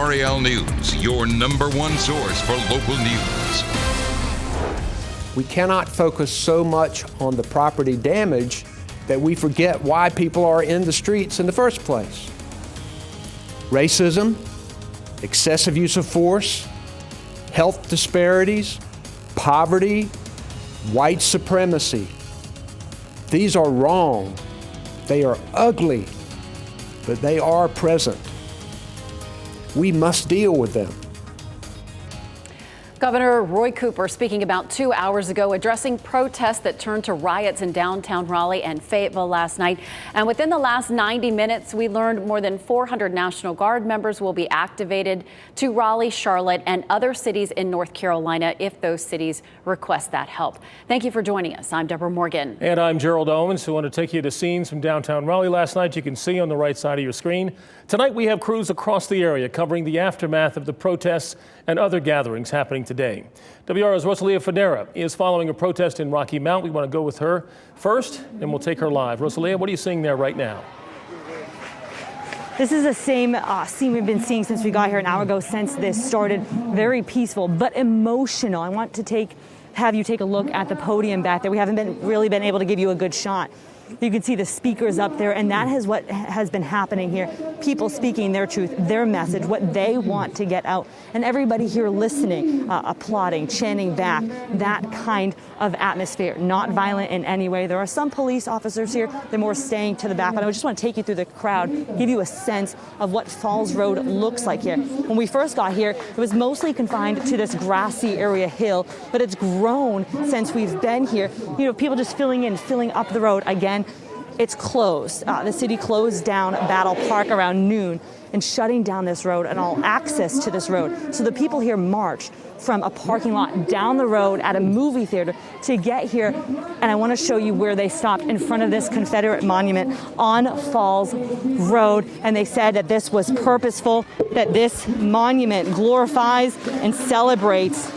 WRAL News, your #1 source for local news. We cannot focus so much on the property damage that we forget why people are in the streets in the first place. Racism, excessive use of force, health disparities, poverty, white supremacy. These are wrong. They are ugly, but they are present. We must deal with them. Governor Roy Cooper speaking about 2 hours ago, addressing protests that turned to riots in downtown Raleigh and Fayetteville last night. And within the last 90 minutes, we learned more than 400 National Guard members will be activated to Raleigh, Charlotte, and other cities in North Carolina if those cities request that help. Thank you for joining us. I'm Deborah Morgan. And I'm Gerald Owens, who want to take you to scenes from downtown Raleigh last night. You can see on the right side of your screen. Tonight, we have crews across the area covering the aftermath of the protests and other gatherings happening today. WRAL's Rosalia Federa is following a protest in Rocky Mount. We want to go with her first, and we'll take her live. Rosalia, what are you seeing there right now? This is the same scene we've been seeing since we got here an hour ago, since this started. Very peaceful, but emotional. I want to have you take a look at the podium back there. We haven't really been able to give you a good shot. You can see the speakers up there, and that is what has been happening here. People speaking their truth, their message, what they want to get out. And everybody here listening, applauding, chanting back, that kind of atmosphere, not violent in any way. There are some police officers here. They're more staying to the back. But I just want to take you through the crowd, give you a sense of what Falls Road looks like here. When we first got here, it was mostly confined to this grassy area hill, but it's grown since we've been here. You know, people just filling up the road again. It's closed. The city closed down Battle Park around noon and shutting down this road and all access to this road. So the people here marched from a parking lot down the road at a movie theater to get here. And I want to show you where they stopped in front of this Confederate monument on Falls Road. And they said that this was purposeful, that this monument glorifies and celebrates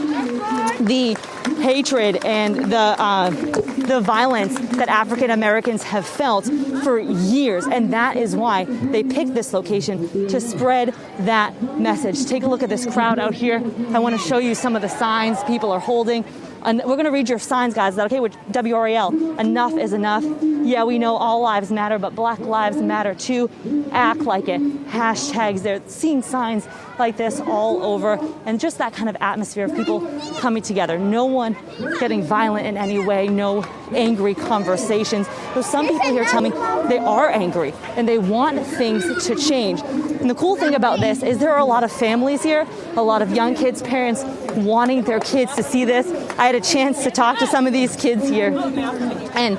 the hatred and the violence that African Americans have felt for years. And that is why they picked this location to spread that message. Take a look at this crowd out here. I want to show you some of the signs people are holding. And we're going to read your signs, guys. Is that okay with WRAL? Enough is enough. Yeah, we know all lives matter, but Black lives matter too. Act like it. Hashtags. They're seeing signs like this all over, and just that kind of atmosphere of people coming together. No one getting violent in any way. No angry conversations. There's some people here tell me they are angry and they want things to change. And the cool thing about this is there are a lot of families here, a lot of young kids, parents wanting their kids to see this. I had a chance to talk to some of these kids here, and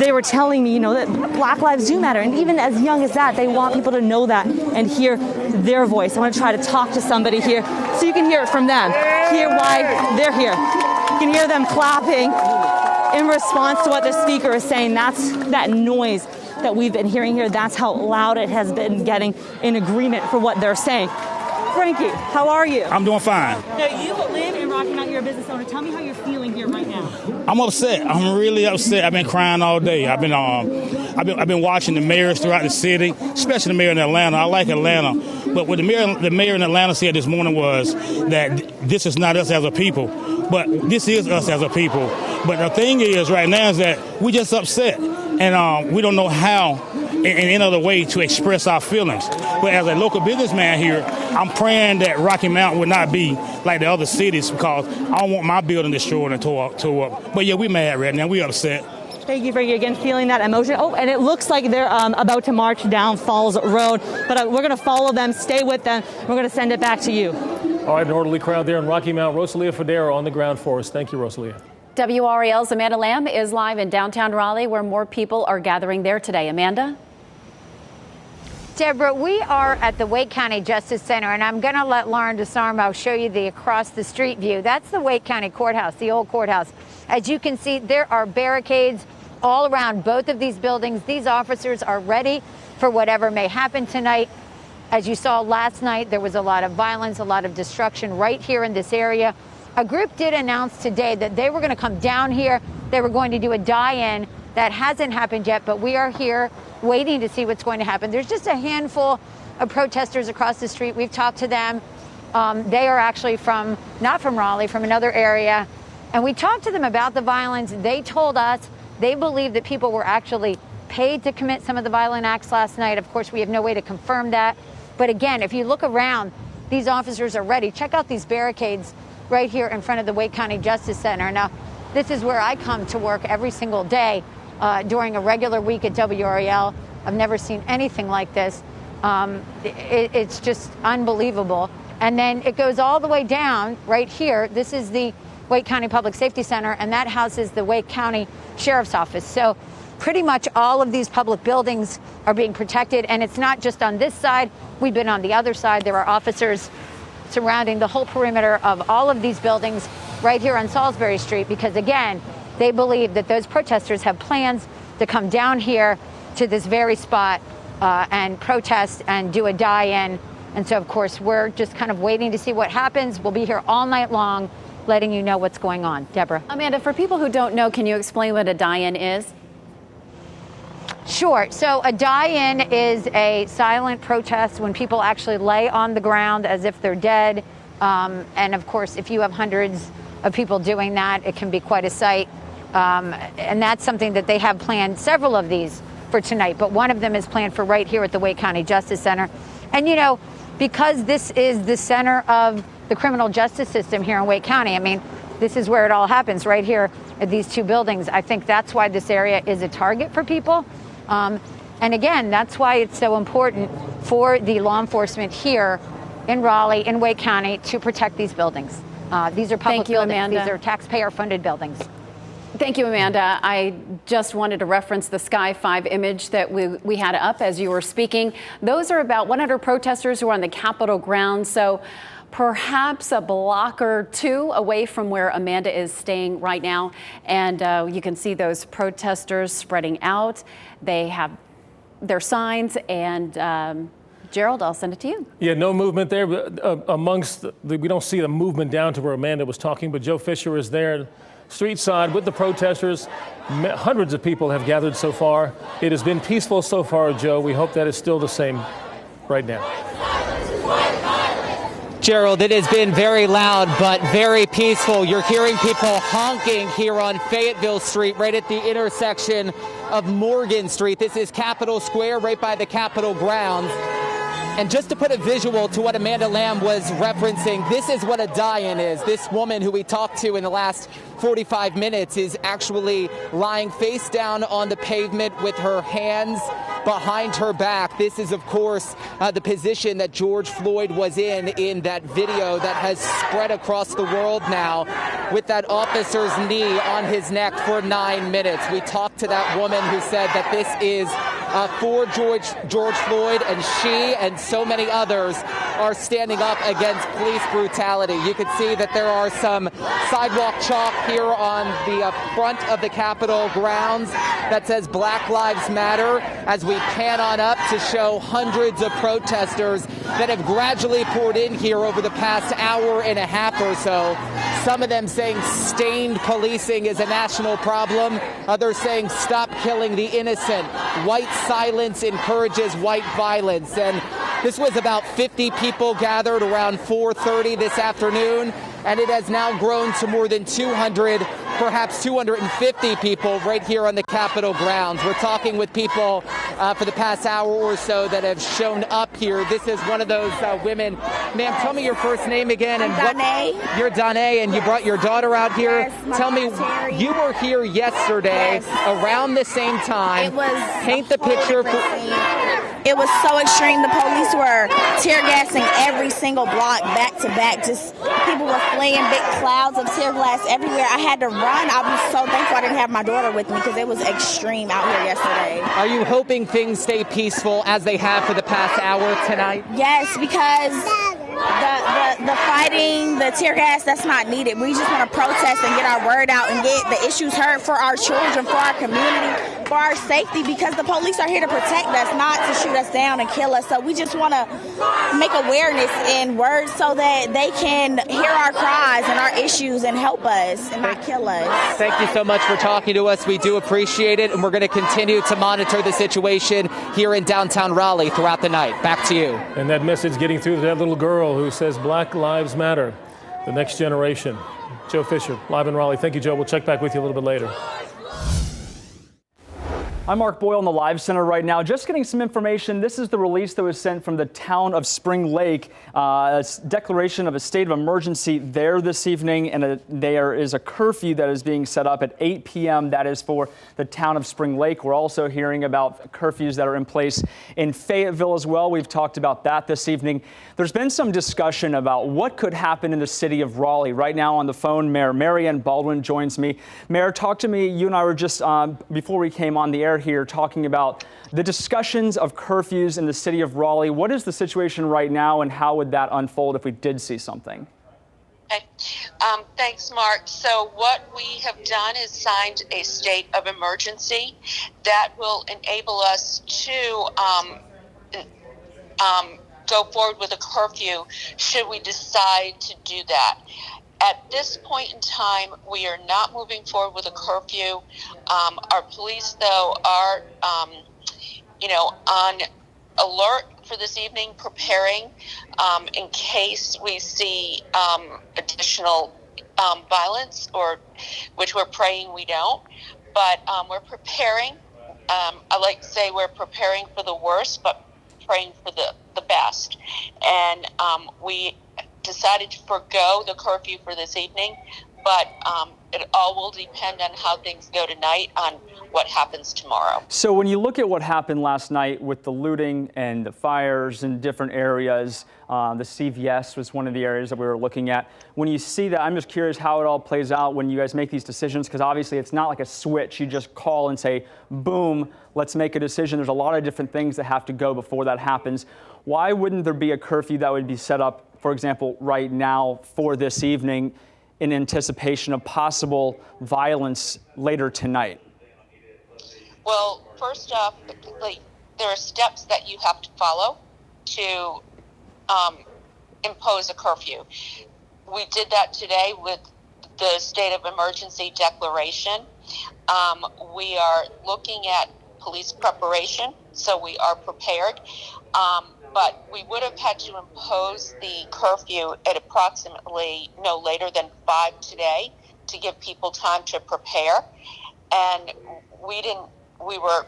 they were telling me, you know, that Black lives do matter. And even as young as that, they want people to know that and hear their voice. I want to try to talk to somebody here so you can hear it from them, hear why they're here. You can hear them clapping in response to what the speaker is saying. That's that noise that we've been hearing here. That's how loud it has been getting in agreement for what they're saying. Frankie, how are you? I'm doing fine. Now, you live in Rocky Mount. You're a business owner. Tell me how you're feeling here right now. I'm upset. I'm really upset. I've been crying all day. I've been watching the mayors throughout the city, especially the mayor in Atlanta. I like Atlanta, but what the mayor in Atlanta said this morning was that this is not us as a people, but this is us as a people. But the thing is, right now, is that we're just upset, and we don't know how in any other way to express our feelings. But as a local businessman here, I'm praying that Rocky Mount will not be like the other cities, because I don't want my building destroyed and tore up. But yeah, we're mad right now. We're upset. Thank you, Frankie, again, feeling that emotion. Oh, and it looks like they're about to march down Falls Road. But we're going to follow them, stay with them. We're going to send it back to you. All right, an orderly crowd there in Rocky Mount. Rosalia Federa on the ground for us. Thank you, Rosalia. WRAL's Amanda Lamb is live in downtown Raleigh, where more people are gathering there today. Amanda? Deborah, we are at the Wake County Justice Center, and I'm going to let Lauren DeSarmo show you the across the street view. That's the Wake County Courthouse, the old courthouse. As you can see, there are barricades all around both of these buildings. These officers are ready for whatever may happen tonight. As you saw last night, there was a lot of violence, a lot of destruction right here in this area. A group did announce today that they were going to come down here. They were going to do a die-in. That hasn't happened yet, but we are here waiting to see what's going to happen. There's just a handful of protesters across the street. We've talked to them. They are actually not from Raleigh, from another area. And we talked to them about the violence. They told us they believe that people were actually paid to commit some of the violent acts last night. Of course, we have no way to confirm that. But again, if you look around, these officers are ready. Check out these barricades right here in front of the Wake County Justice Center. Now, this is where I come to work every single day during a regular week at WRAL. I've never seen anything like this. It's just unbelievable. And then it goes all the way down right here. This is the Wake County Public Safety Center, and that houses the Wake County Sheriff's Office. So pretty much all of these public buildings are being protected, and it's not just on this side. We've been on the other side. There are officers surrounding the whole perimeter of all of these buildings right here on Salisbury Street, because again, they believe that those protesters have plans to come down here to this very spot and protest and do a die-in. And so, of course, we're just kind of waiting to see what happens. We'll be here all night long, letting you know what's going on. Deborah. Amanda, for people who don't know, can you explain what a die-in is? Sure. So a die-in is a silent protest when people actually lay on the ground as if they're dead. And of course, if you have hundreds of people doing that, it can be quite a sight. And that's something that they have planned, several of these for tonight. But one of them is planned for right here at the Wake County Justice Center. And, you know, because this is the center of the criminal justice system here in Wake County, I mean, this is where it all happens, right here at these two buildings. I think that's why this area is a target for people. And again, that's why it's so important for the law enforcement here in Raleigh, in Wake County, to protect these buildings. These are public buildings. Amanda. These are taxpayer-funded buildings. Thank you, Amanda. I just wanted to reference the Sky 5 image that we had up as you were speaking. Those are about 100 protesters who are on the Capitol grounds. So perhaps a block or two away from where Amanda is staying right now. And you can see those protesters spreading out. They have their signs, and Gerald, I'll send it to you. Yeah, no movement there. We don't see the movement down to where Amanda was talking, but Joe Fisher is there, street side with the protesters. Hundreds of people have gathered so far. It has been peaceful so far, Joe. We hope that is still the same right now. Gerald, it has been very loud but very peaceful. You're hearing people honking here on Fayetteville Street, right at the intersection of Morgan Street. This is Capitol Square, right by the Capitol grounds. And just to put a visual to what Amanda Lamb was referencing, this is what a die-in is. This woman who we talked to in the last 45 minutes is actually lying face down on the pavement with her hands behind her back. This is, of course, the position that George Floyd was in that video that has spread across the world now, with that officer's knee on his neck for 9 minutes. We talked to that woman who said that this is for George Floyd, and she and so many others are standing up against police brutality. You can see that there are some sidewalk chalk here on the front of the Capitol grounds that says Black Lives Matter, as we pan on up to show hundreds of protesters that have gradually poured in here over the past hour and a half or so. Some of them saying stained policing is a national problem. Others saying stop killing the innocent. White silence encourages white violence. And this was about 50 people gathered around 4:30 this afternoon, and it has now grown to more than 200, perhaps 250 people right here on the Capitol grounds. We're talking with people for the past hour or so that have shown up here. This is one of those women. Ma'am, tell me your first name again. And Danae. You're Danae, and you brought your daughter out here. Yes, Tell me, Terry. you were here yesterday around the same time. It was Paint the picture. It was so extreme. The police were tear gassing every single block back to back. Just people were fleeing, big clouds of tear gas everywhere. I had to run. I was so thankful I didn't have my daughter with me because it was extreme out here yesterday. Are you hoping things stay peaceful as they have for the past hour tonight? Yes, because the fighting, the tear gas, that's not needed. We just want to protest and get our word out and get the issues heard for our children, for our community. for our safety, because the police are here to protect us, not to shoot us down and kill us. So we just want to make awareness in words so that they can hear our cries and our issues and help us and not kill us. Thank you so much for talking to us. We do appreciate it, and we're going to continue to monitor the situation here in downtown Raleigh throughout the night. Back to you. And that message getting through to that little girl who says Black Lives Matter, the next generation. Joe Fisher, live in Raleigh. Thank you, Joe. We'll check back with you a little bit later. I'm Mark Boyle in the Live Center right now. Just getting some information. This is the release that was sent from the town of Spring Lake. A declaration of a state of emergency there this evening, and there is a curfew that is being set up at 8 p.m. That is for the town of Spring Lake. We're also hearing about curfews that are in place in Fayetteville as well. We've talked about that this evening. There's been some discussion about what could happen in the city of Raleigh. Right now on the phone, Mayor Marianne Baldwin joins me. Mayor, talk to me. You and I were just, before we came on the air here, talking about the discussions of curfews in the city of Raleigh. What is the situation right now, and how would that unfold if we did see something? Okay. Thanks, Mark. So what we have done is signed a state of emergency that will enable us to go forward with a curfew should we decide to do that. At this point in time, we are not moving forward with a curfew. Our police, though, are, on alert for this evening, preparing in case we see additional violence, or which we're praying we don't. But we're preparing. I like to say we're preparing for the worst, but praying for the best. And we decided to forego the curfew for this evening, but it all will depend on how things go tonight, on what happens tomorrow. So when you look at what happened last night with the looting and the fires in different areas, the CVS was one of the areas that we were looking at. When you see that, I'm just curious how it all plays out when you guys make these decisions, because obviously it's not like a switch. You just call and say, boom, let's make a decision. There's a lot of different things that have to go before that happens. Why wouldn't there be a curfew that would be set up, for example, right now for this evening in anticipation of possible violence later tonight? Well, first off, there are steps that you have to follow to impose a curfew. We did that today with the state of emergency declaration. We are looking at police preparation, so we are prepared. But we would have had to impose the curfew at approximately no later than 5 today to give people time to prepare. And we were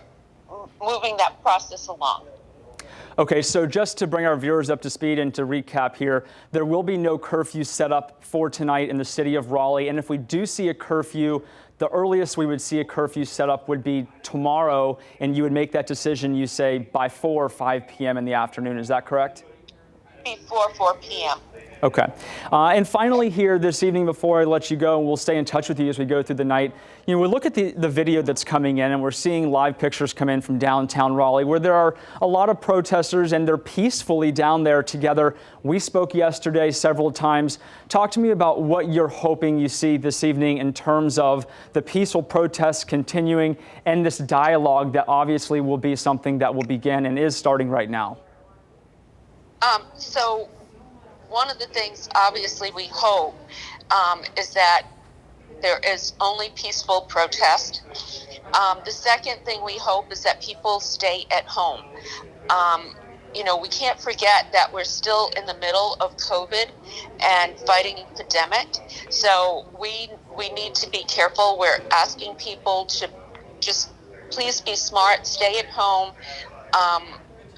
moving that process along. Okay, so just to bring our viewers up to speed and to recap here, there will be no curfew set up for tonight in the city of Raleigh. And if we do see a curfew, the earliest we would see a curfew set up would be tomorrow, and you would make that decision, you say, by 4 or 5 p.m. in the afternoon. Is that correct? Before 4 p.m. Okay. And finally here this evening, before I let you go, and we'll stay in touch with you as we go through the night, we look at the video that's coming in, and we're seeing live pictures come in from downtown Raleigh where there are a lot of protesters, and they're peacefully down there together. We spoke yesterday several times. Talk to me about what you're hoping you see this evening in terms of the peaceful protests continuing and this dialogue that obviously will be something that will begin and is starting right now. So one of the things, obviously, we hope is that there is only peaceful protest. The second thing we hope is that people stay at home. We can't forget that we're still in the middle of COVID and fighting an epidemic. So we need to be careful. We're asking people to just please be smart, stay at home,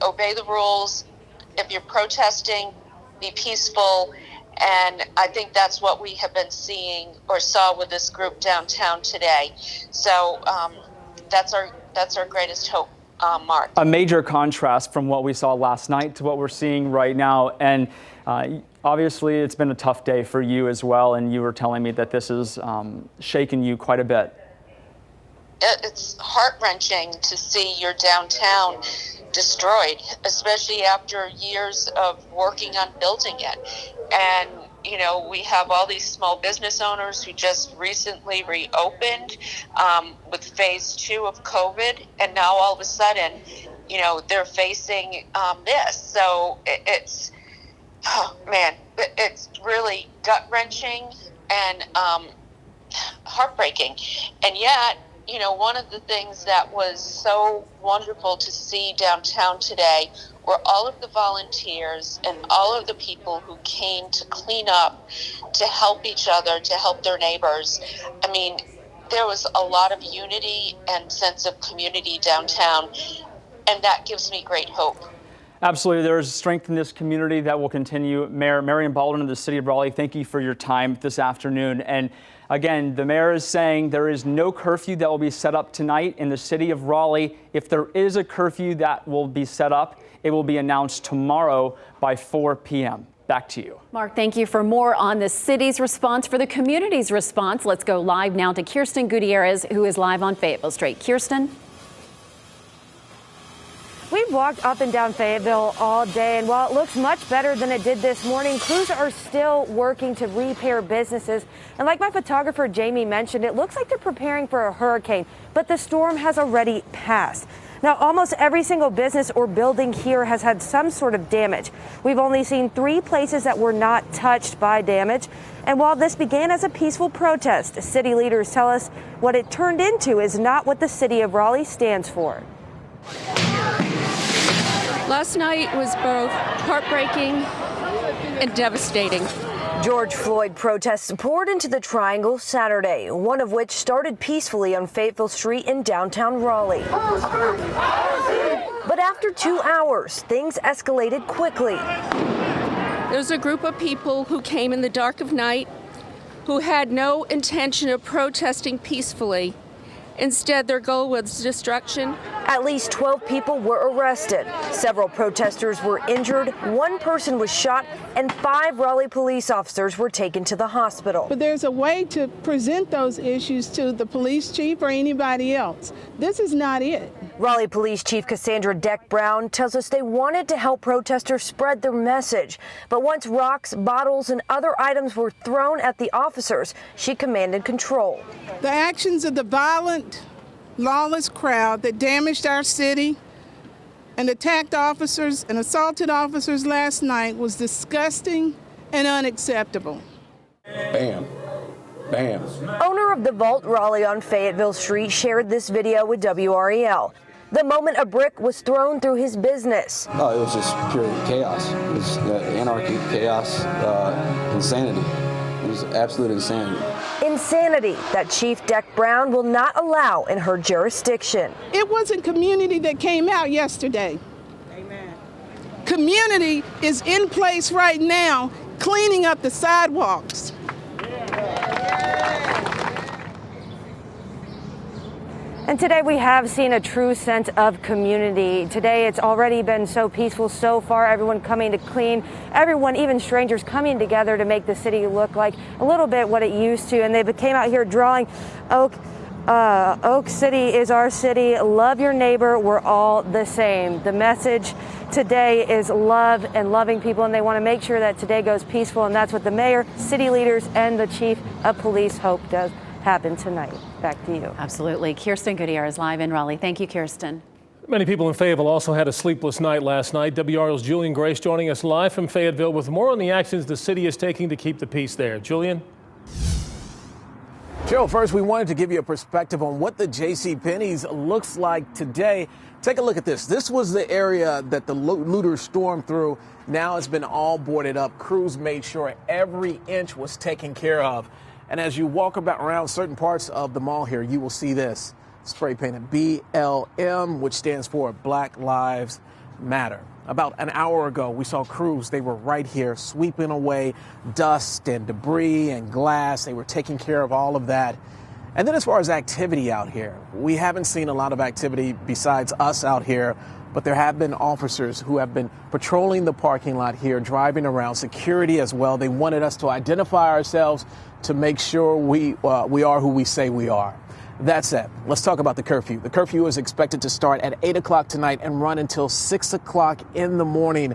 obey the rules. If you're protesting, be peaceful, and I think that's what we have been seeing or saw with this group downtown today. So that's our greatest hope, Mark. A major contrast from what we saw last night to what we're seeing right now, and obviously it's been a tough day for you as well, and you were telling me that this has shaken you quite a bit. It's heart-wrenching to see your downtown destroyed, especially after years of working on building it. And we have all these small business owners who just recently reopened with phase 2 of COVID, and now all of a sudden, they're facing this. So it's really gut-wrenching and heartbreaking. And yet, one of the things that was so wonderful to see downtown today were all of the volunteers and all of the people who came to clean up, to help each other, to help their neighbors. I mean, there was a lot of unity and sense of community downtown, and that gives me great hope. Absolutely. There is strength in this community that will continue. Mayor Marion Baldwin of the City of Raleigh, thank you for your time this afternoon. And again, the mayor is saying there is no curfew that will be set up tonight in the City of Raleigh. If there is a curfew that will be set up, it will be announced tomorrow by 4 p.m. Back to you. Mark, thank you. For more on the city's response, for the community's response, let's go live now to Kirsten Gutierrez, who is live on Fayetteville Street. Kirsten? We've walked up and down Fayetteville all day, and while it looks much better than it did this morning, crews are still working to repair businesses. And like my photographer Jamie mentioned, it looks like they're preparing for a hurricane, but the storm has already passed. Now, almost every single business or building here has had some sort of damage. We've only seen 3 places that were not touched by damage. And while this began as a peaceful protest, city leaders tell us what it turned into is not what the City of Raleigh stands for. Last night was both heartbreaking and devastating. George Floyd protests poured into the Triangle Saturday, one of which started peacefully on Fayetteville Street in downtown Raleigh. But after 2 hours, things escalated quickly. There's a group of people who came in the dark of night who had no intention of protesting peacefully. Instead, their goal was destruction. At least 12 people were arrested. Several protesters were injured, 1 person was shot, and 5 Raleigh police officers were taken to the hospital. But there's a way to present those issues to the police chief or anybody else. This is not it. Raleigh Police Chief Cassandra Deck-Brown tells us they wanted to help protesters spread their message. But once rocks, bottles, and other items were thrown at the officers, she commanded control. The actions of the violent, lawless crowd that damaged our city and attacked officers and assaulted officers last night was disgusting and unacceptable. Bam. Bam. Owner of the Vault Raleigh on Fayetteville Street shared this video with WRAL. The moment a brick was thrown through his business. Oh, it was just pure chaos. It was anarchy, chaos, insanity. It was absolute insanity. Insanity that Chief Deck-Brown will not allow in her jurisdiction. It wasn't community that came out yesterday. Amen. Community is in place right now, cleaning up the sidewalks. And today we have seen a true sense of community. Today it's already been so peaceful so far, everyone coming to clean, everyone, even strangers, coming together to make the city look like a little bit what it used to. And they came out here drawing Oak City is our city, love your neighbor, we're all the same. The message today is love and loving people, and they want to make sure that today goes peaceful, and that's what the mayor, city leaders, and the chief of police hope does happen tonight. Back to you. Absolutely. Kirsten Gutierrez live in Raleigh. Thank you, Kirsten. Many people in Fayetteville also had a sleepless night last night. WRAL's Julian Grace joining us live from Fayetteville with more on the actions the city is taking to keep the peace there. Julian? Joe, first we wanted to give you a perspective on what the JCPenney's looks like today. Take a look at this. This was the area that the looters stormed through. Now it's been all boarded up. Crews made sure every inch was taken care of. And as you walk around certain parts of the mall here, you will see this spray painted BLM, which stands for Black Lives Matter. About an hour ago, we saw crews. They were right here sweeping away dust and debris and glass. They were taking care of all of that. And then as far as activity out here, we haven't seen a lot of activity besides us out here, but there have been officers who have been patrolling the parking lot here, driving around, security as well. They wanted us to identify ourselves to make sure we are who we say we are. That said, let's talk about the curfew. The curfew is expected to start at 8 o'clock tonight and run until 6 o'clock in the morning.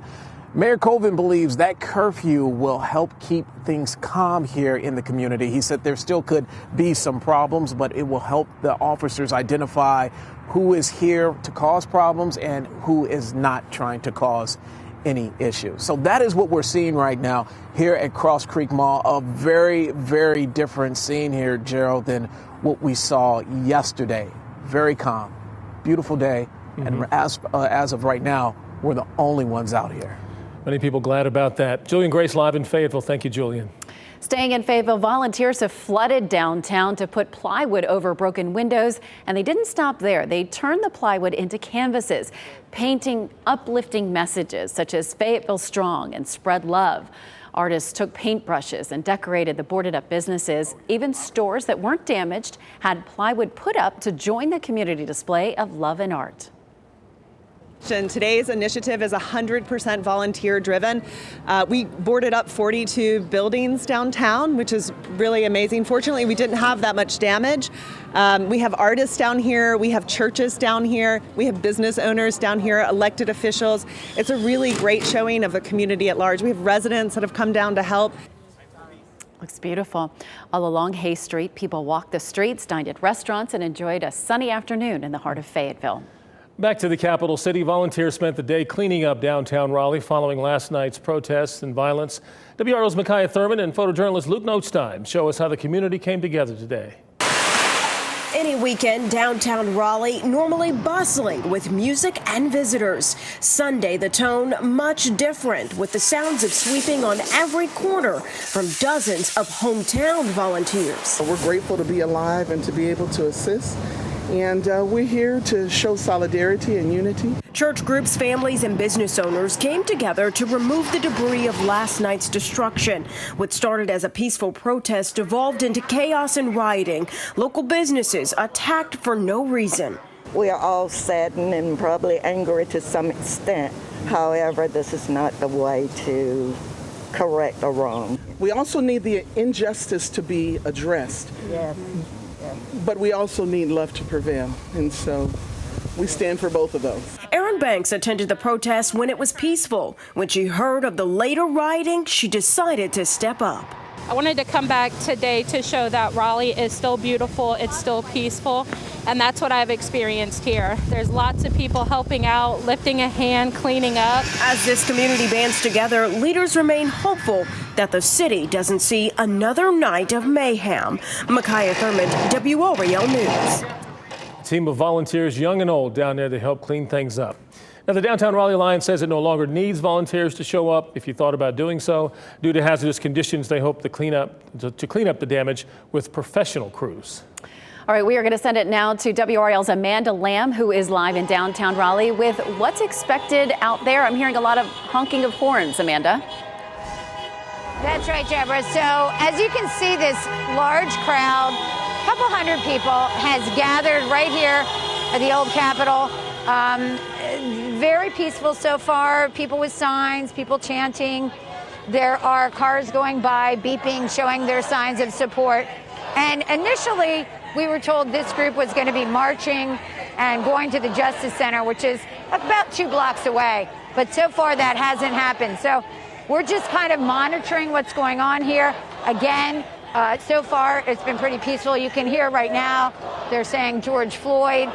Mayor Colvin believes that curfew will help keep things calm here in the community. He said there still could be some problems, but it will help the officers identify who is here to cause problems and who is not trying to cause any issue. So that is what we're seeing right now here at Cross Creek Mall. A very, very different scene here, Gerald, than what we saw yesterday. Very calm, beautiful day. And as of right now, we're the only ones out here. Many people glad about that. Julian Grace live in Fayetteville. Thank you, Julian. Staying in Fayetteville, volunteers have flooded downtown to put plywood over broken windows, and they didn't stop there. They turned the plywood into canvases, painting uplifting messages such as Fayetteville Strong and Spread Love. Artists took paintbrushes and decorated the boarded up businesses. Even stores that weren't damaged had plywood put up to join the community display of love and art. Today's initiative is 100% volunteer driven. We boarded up 42 buildings downtown, which is really amazing. Fortunately, we didn't have that much damage. We have artists down here. We have churches down here. We have business owners down here, elected officials. It's a really great showing of the community at large. We have residents that have come down to help. Looks beautiful. All along Hay Street, people walked the streets, dined at restaurants, and enjoyed a sunny afternoon in the heart of Fayetteville. Back to the capital city, volunteers spent the day cleaning up downtown Raleigh following last night's protests and violence. WRAL's Micaiah Thurman and photojournalist Luke Notstein show us how the community came together today. Any weekend, downtown Raleigh normally bustling with music and visitors. Sunday, the tone much different, with the sounds of sweeping on every corner from dozens of hometown volunteers. We're grateful to be alive and to be able to assist. And we're here to show solidarity and unity. Church groups, families, and business owners came together to remove the debris of last night's destruction. What started as a peaceful protest devolved into chaos and rioting. Local businesses attacked for no reason. We are all saddened and probably angry to some extent. However, this is not the way to correct a wrong. We also need the injustice to be addressed. Yes. But we also need love to prevail, and so we stand for both of those. Erin Banks attended the protest when it was peaceful. When she heard of the later rioting, she decided to step up. I wanted to come back today to show that Raleigh is still beautiful, it's still peaceful, and that's what I've experienced here. There's lots of people helping out, lifting a hand, cleaning up. As this community bands together, leaders remain hopeful that the city doesn't see another night of mayhem. Micaiah Thurman, WRAL News. A team of volunteers, young and old, down there to help clean things up. Now, the Downtown Raleigh Alliance says it no longer needs volunteers to show up if you thought about doing so. Due to hazardous conditions, they hope to clean up the damage with professional crews. All right, we are going to send it now to WRAL's Amanda Lamb, who is live in downtown Raleigh with what's expected out there. I'm hearing a lot of honking of horns, Amanda. That's right, Deborah. So as you can see, this large crowd, a couple hundred people, has gathered right here at the old Capitol. Very peaceful so far. People with signs, people chanting. There are cars going by, beeping, showing their signs of support. And initially, we were told this group was going to be marching and going to the Justice Center, which is about 2 blocks away. But so far, that hasn't happened. So we're just kind of monitoring what's going on here. Again, so far, it's been pretty peaceful. You can hear right now, they're saying George Floyd.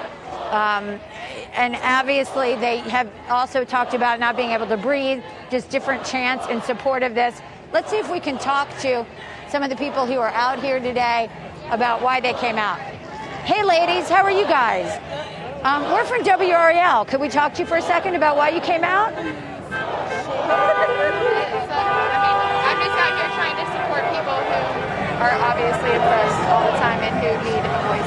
And obviously, they have also talked about not being able to breathe, just different chants in support of this. Let's see if we can talk to some of the people who are out here today about why they came out. Hey, ladies, how are you guys? We're from WRAL. Could we talk to you for a second about why you came out? I'm just out here trying to support people who are obviously oppressed all the time and who need a voice.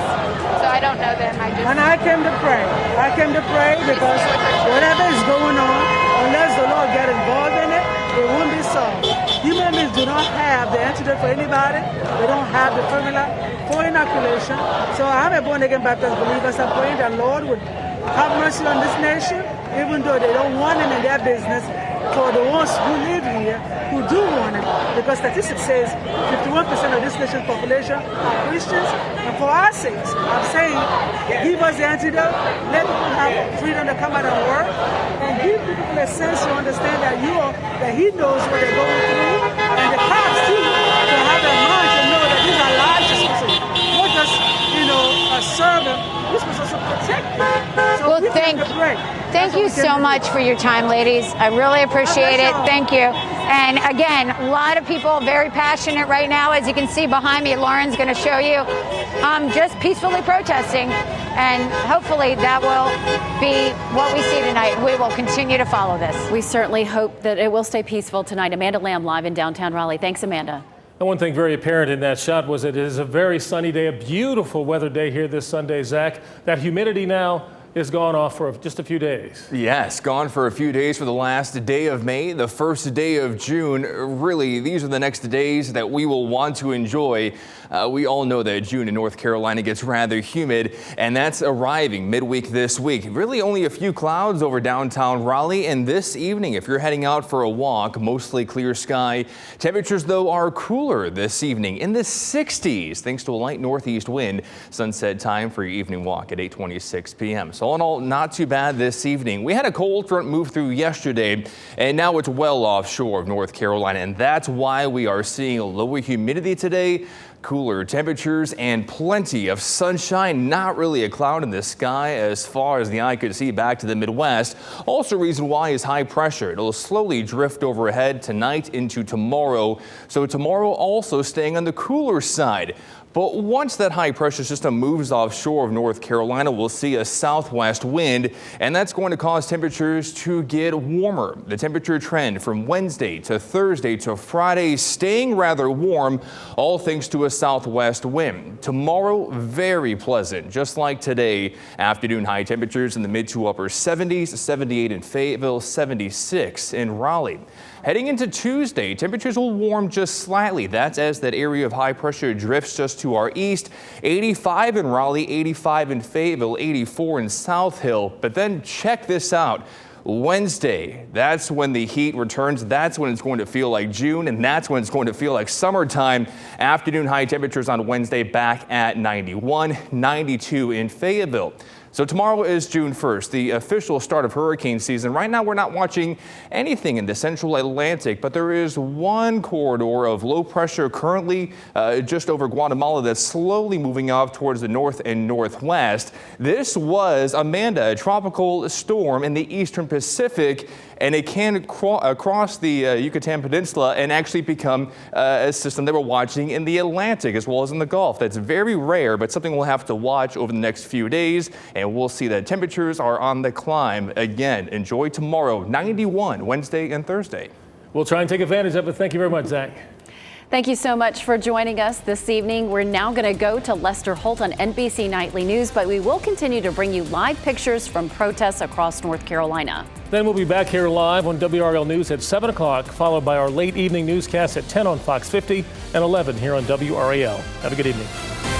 So I don't know them. And I came to pray. I came to pray because whatever is going on, unless the Lord get involved in it, it won't be solved. Human beings do not have the antidote for anybody. They don't have the formula for inoculation. So I'm a born-again Baptist believer. So I'm praying that Lord would have mercy on this nation, even though they don't want him in their business. For the ones who live here, who do want it, because statistics says 51% of this nation's population are Christians. And for our sakes, I'm saying, give us the antidote, let people have freedom to come out and work, and give people a sense to understand that he knows what they're going through, and the cops too, to have their mind to know that these are lives responsible. Not just, serve them, we're supposed to also protect them. So well, thank you so much for your time, ladies. I really appreciate it. Thank you. And again, a lot of people very passionate right now. As you can see behind me, Lauren's going to show you just peacefully protesting. And hopefully that will be what we see tonight. We will continue to follow this. We certainly hope that it will stay peaceful tonight. Amanda Lamb live in downtown Raleigh. Thanks, Amanda. And one thing very apparent in that shot was it is a very sunny day, a beautiful weather day here this Sunday, Zach. That humidity now is gone off for just a few days. Yes, gone for a few days for the last day of May, the first day of June. Really, these are the next days that we will want to enjoy. We all know that June in North Carolina gets rather humid, and that's arriving midweek this week. Really only a few clouds over downtown Raleigh, and this evening, if you're heading out for a walk, mostly clear sky. Temperatures, though, are cooler this evening in the 60s, thanks to a light northeast wind. Sunset time for your evening walk at 8:26 p.m. So all in all, not too bad this evening. We had a cold front move through yesterday, and now it's well offshore of North Carolina, and that's why we are seeing a lower humidity today. Cooler temperatures and plenty of sunshine. Not really a cloud in the sky as far as the eye could see back to the Midwest. Also, reason why is high pressure. It'll slowly drift overhead tonight into tomorrow. So tomorrow also staying on the cooler side. But once that high pressure system moves offshore of North Carolina, we'll see a southwest wind, and that's going to cause temperatures to get warmer. The temperature trend from Wednesday to Thursday to Friday staying rather warm, all thanks to a southwest wind. Tomorrow, very pleasant, just like today. Afternoon high temperatures in the mid to upper 70s, 78 in Fayetteville, 76 in Raleigh. Heading into Tuesday, temperatures will warm just slightly. That's as that area of high pressure drifts just to our east. 85 in Raleigh, 85 in Fayetteville, 84 in South Hill. But then check this out. Wednesday, that's when the heat returns. That's when it's going to feel like June, and that's when it's going to feel like summertime. Afternoon high temperatures on Wednesday back at 91, 92 in Fayetteville. So tomorrow is June 1st, the official start of hurricane season. Right now, we're not watching anything in the central Atlantic, but there is one corridor of low pressure currently just over Guatemala that's slowly moving off towards the north and northwest. This was, Amanda, a tropical storm in the eastern Pacific, and it can cross the Yucatan Peninsula and actually become a system that we're watching in the Atlantic as well as in the Gulf. That's very rare, but something we'll have to watch over the next few days. And we'll see that temperatures are on the climb again. Enjoy tomorrow, 91 Wednesday and Thursday. We'll try and take advantage of it. Thank you very much, Zach. Thank you so much for joining us this evening. We're now going to go to Lester Holt on NBC Nightly News, but we will continue to bring you live pictures from protests across North Carolina. Then we'll be back here live on WRAL News at 7 o'clock, followed by our late evening newscast at 10 on Fox 50 and 11 here on WRAL. Have a good evening.